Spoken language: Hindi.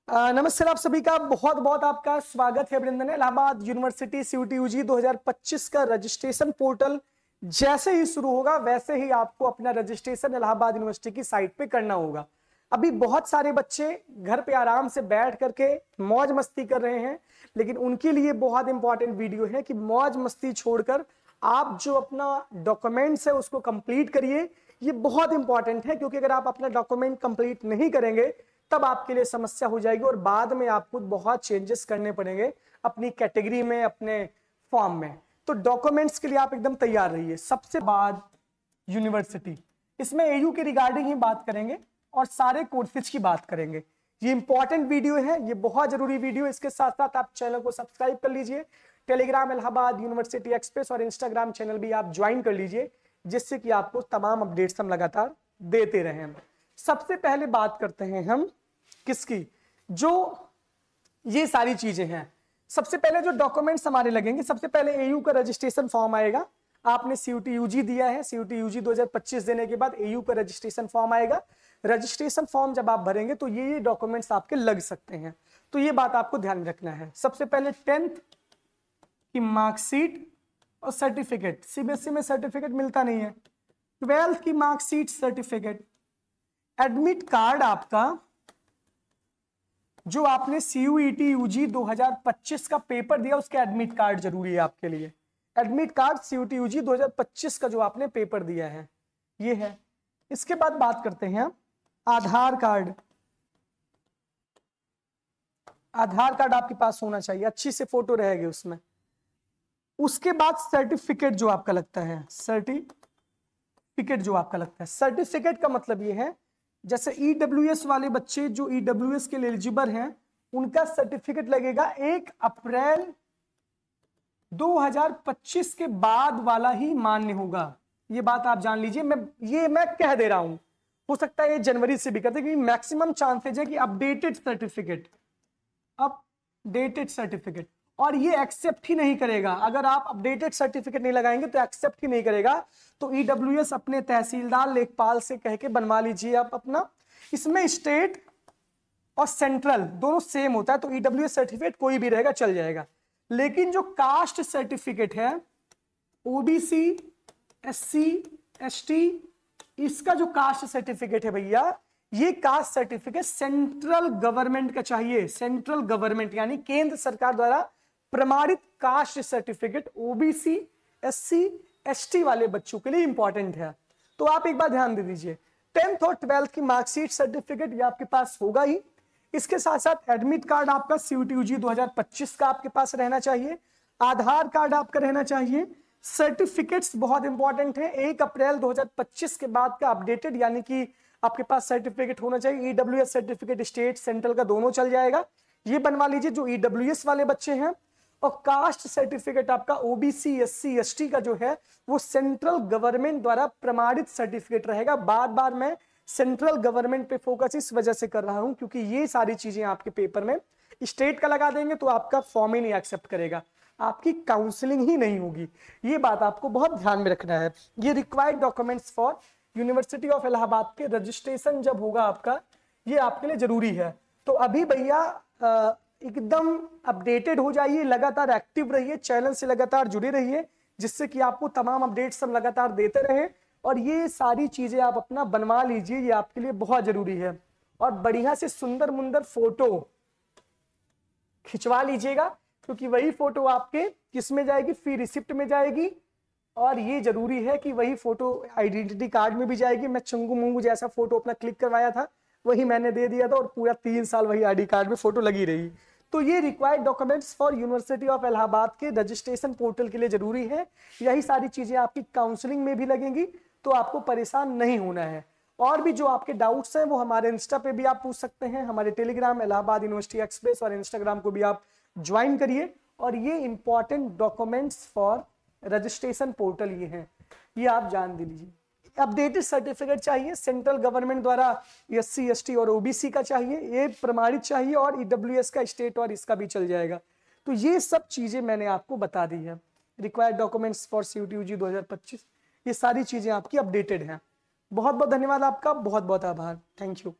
नमस्ते आप सभी का बहुत बहुत आपका स्वागत है। वृंदन इलाहाबाद यूनिवर्सिटी सीयूटी यूजी 2025 का रजिस्ट्रेशन पोर्टल जैसे ही शुरू होगा वैसे ही आपको अपना रजिस्ट्रेशन इलाहाबाद यूनिवर्सिटी की साइट पे करना होगा। अभी बहुत सारे बच्चे घर पे आराम से बैठ करके मौज मस्ती कर रहे हैं, लेकिन उनके लिए बहुत इंपॉर्टेंट वीडियो है कि मौज मस्ती छोड़कर आप जो अपना डॉक्यूमेंट्स है उसको कंप्लीट करिए। ये बहुत इंपॉर्टेंट है क्योंकि अगर आप अपना डॉक्यूमेंट कंप्लीट नहीं करेंगे तब आपके लिए समस्या हो जाएगी और बाद में आपको बहुत चेंजेस करने पड़ेंगे अपनी कैटेगरी में, अपने फॉर्म में। तो डॉक्यूमेंट्स के लिए आप एकदम तैयार रहिए। सबसे बाद यूनिवर्सिटी, इसमें एयू के रिगार्डिंग ही बात करेंगे और सारे कोर्सेज की बात करेंगे। ये इंपॉर्टेंट वीडियो है, ये बहुत जरूरी वीडियो। इसके साथ साथ आप चैनल को सब्सक्राइब कर लीजिए, टेलीग्राम इलाहाबाद यूनिवर्सिटी एक्सप्रेस और इंस्टाग्राम चैनल भी आप ज्वाइन कर लीजिए, जिससे कि आपको तमाम अपडेट्स हम लगातार देते रहें। सबसे पहले बात करते हैं हम किसकी, जो ये सारी चीजें हैं। सबसे पहले जो डॉक्यूमेंट्स हमारे लगेंगे, सबसे पहले एयू का रजिस्ट्रेशन फॉर्म आएगा। आपने सीयूटी यूजी दिया है, सीयूटी यूजी 2025 देने के बाद एयू का रजिस्ट्रेशन फॉर्म आएगा। रजिस्ट्रेशन फॉर्म जब आप भरेंगे तो ये डॉक्यूमेंट्स आपके लग सकते हैं, तो ये बात आपको ध्यान में रखना है। सबसे पहले 10th की मार्कशीट और सर्टिफिकेट, सीबीएसई में सर्टिफिकेट मिलता नहीं है। 12th की मार्कशीट, सर्टिफिकेट, एडमिट कार्ड आपका जो आपने सीयूईटी यूजी 2025 का पेपर दिया उसका एडमिट कार्ड जरूरी है आपके लिए। एडमिट कार्ड सीयूटी यूजी 2025 का जो आपने पेपर दिया है ये है। इसके बाद बात करते हैं आधार कार्ड। आधार कार्ड आपके पास होना चाहिए, अच्छी से फोटो रहेगी उसमें। उसके बाद सर्टिफिकेट जो आपका लगता है, सर्टिफिकेट जो आपका लगता है। सर्टिफिकेट का मतलब ये है जैसे ईडब्ल्यूएस वाले बच्चे जो ईडब्ल्यूएस के लिए एलिजिबल हैं उनका सर्टिफिकेट लगेगा 1 अप्रैल 2025 के बाद वाला ही मान्य होगा। ये बात आप जान लीजिए, मैं कह दे रहा हूं, हो सकता है ये जनवरी से भी करते, क्योंकि मैक्सिमम चांसेज है कि अपडेटेड सर्टिफिकेट और ये एक्सेप्ट ही नहीं करेगा। अगर आप अपडेटेड सर्टिफिकेट नहीं लगाएंगे तो एक्सेप्ट ही नहीं करेगा। तो ईडब्ल्यूएस अपने तहसीलदार लेखपाल से कह के बनवा लीजिए आप अपना। इसमें स्टेट और सेंट्रल दोनों सेम होता है, तो ईडब्ल्यूएस सर्टिफिकेट कोई भी रहेगा, चल जाएगा। लेकिन जो कास्ट सर्टिफिकेट है, ओबीसी, एससी, एसटी, इसका जो कास्ट सर्टिफिकेट है भैया, ये कास्ट सर्टिफिकेट सेंट्रल गवर्नमेंट का चाहिए। सेंट्रल गवर्नमेंट यानी केंद्र सरकार द्वारा प्रमाणित caste certificate OBC, SC, ST वाले बच्चों के लिए इंपॉर्टेंट है। तो आप एक बार ध्यान दे दीजिए, 10th और 12th की मार्कशीट, सर्टिफिकेट ये आपके पास होगा ही। इसके साथ साथ एडमिट कार्ड आपका सीयूटी यूजी 2025 का आपके पास रहना चाहिए। आधार कार्ड आपका रहना चाहिए। सर्टिफिकेट्स बहुत इंपॉर्टेंट है, 1 अप्रैल 2025 के बाद का अपडेटेड, यानी कि आपके पास सर्टिफिकेट होना चाहिए। ईडब्ल्यूएस सर्टिफिकेट स्टेट सेंट्रल का दोनों चल जाएगा, ये बनवा लीजिए जो ईडब्ल्यूएस वाले बच्चे हैं। और कास्ट सर्टिफिकेट आपका ओबीसी, एससी, एसटी का जो है वो सेंट्रल गवर्नमेंट द्वारा प्रमाणित सर्टिफिकेट रहेगा। बार बार मैं सेंट्रल गवर्नमेंट पे फोकस इस वजह से कर रहा हूं क्योंकि ये सारी चीजें आपके पेपर में स्टेट का लगा देंगे तो आपका फॉर्म ही नहीं एक्सेप्ट करेगा, आपकी काउंसलिंग ही नहीं होगी। ये बात आपको बहुत ध्यान में रखना है। ये required documents for university of Allahabad के रजिस्ट्रेशन जब होगा आपका, ये आपके लिए जरूरी है। तो अभी भैया एकदम अपडेटेड हो जाइए, लगातार एक्टिव रहिए, चैनल से लगातार जुड़े रहिए, जिससे कि आपको तमाम अपडेट्स हम लगातार देते रहें। और ये सारी चीजें आप अपना बनवा लीजिए, ये आपके लिए बहुत जरूरी है। और बढ़िया से सुंदर मुंदर फोटो खिंचवा लीजिएगा, क्योंकि वही फोटो आपके किस में जाएगी, फी रिसिप्ट में जाएगी। और ये जरूरी है कि वही फोटो आइडेंटिटी कार्ड में भी जाएगी। मैं चंगू मुंगू जैसा फोटो अपना क्लिक करवाया था वही मैंने दे दिया था और पूरा 3 साल वही आईडी कार्ड में फोटो लगी रही। तो ये required documents for university of Allahabad के रजिस्ट्रेशन पोर्टल के लिए जरूरी है। यही सारी चीजें आपकी काउंसलिंग में भी लगेंगी, तो आपको परेशान नहीं होना है। और भी जो आपके डाउट्स हैं वो हमारे इंस्टा पे भी आप पूछ सकते हैं, हमारे टेलीग्राम इलाहाबाद यूनिवर्सिटी एक्सप्रेस और इंस्टाग्राम को भी आप ज्वाइन करिए। और ये important documents for registration portal ये हैं, ये आप जान दे लीजिए। अपडेटेड सर्टिफिकेट चाहिए सेंट्रल गवर्नमेंट द्वारा, एससी, एसटी और ओबीसी का चाहिए, ये प्रमाणित चाहिए। और ईडब्ल्यूएस का स्टेट और इसका भी चल जाएगा। तो ये सब चीजें मैंने आपको बता दी है। Required documents for CUET UG 2025, ये सारी चीजें आपकी अपडेटेड हैं। बहुत बहुत धन्यवाद आपका, बहुत बहुत आभार, थैंक यू।